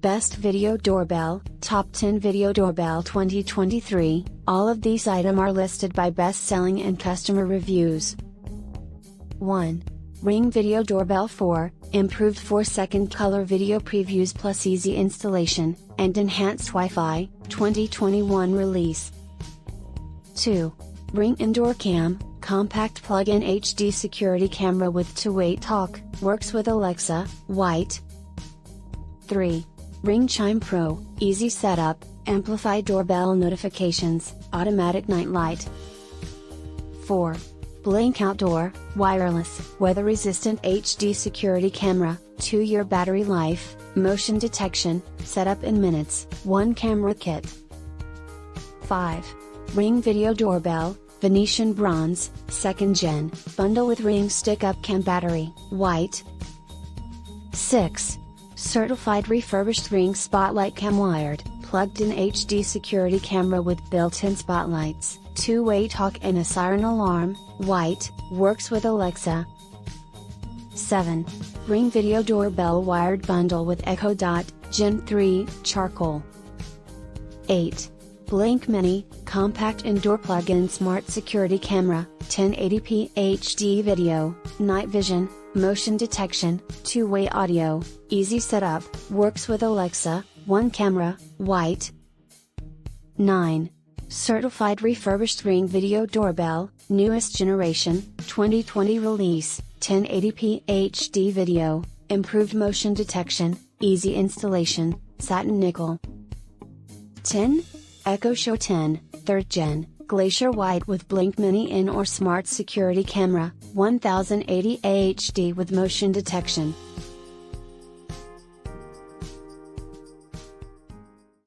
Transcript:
Best Video Doorbell, Top 10 Video Doorbell 2023, all of these items are listed by best-selling and customer reviews. 1. Ring Video Doorbell 4, improved 4-second color video previews plus easy installation, and enhanced Wi-Fi, 2021 release. 2. Ring Indoor Cam, compact plug-in HD security camera with two-way talk, works with Alexa, white. 3. Ring Chime Pro, easy setup, amplify doorbell notifications, automatic night light. 4. Blink Outdoor, wireless, weather-resistant HD security camera, 2-year battery life, motion detection, setup in minutes, 1 camera kit. 5. Ring Video Doorbell, Venetian Bronze, 2nd Gen, bundle with Ring Stick-Up Cam battery, white. 6. Certified refurbished Ring Spotlight Cam wired, plugged-in HD security camera with built-in spotlights, two-way talk and a siren alarm, white, works with Alexa. 7. Ring Video Doorbell wired bundle with Echo Dot, Gen 3, charcoal. 8. Blink Mini, compact indoor plug-in smart security camera, 1080p HD video, night vision, motion detection, two-way audio, easy setup, works with Alexa, 1 camera, white. 9. Certified refurbished Ring Video Doorbell, newest generation, 2020 release, 1080p HD video, improved motion detection, easy installation, satin nickel. 10. Echo Show 10, 3rd Gen, Glacier White with Blink Mini in or Smart Security Camera, 1080 HD with motion detection,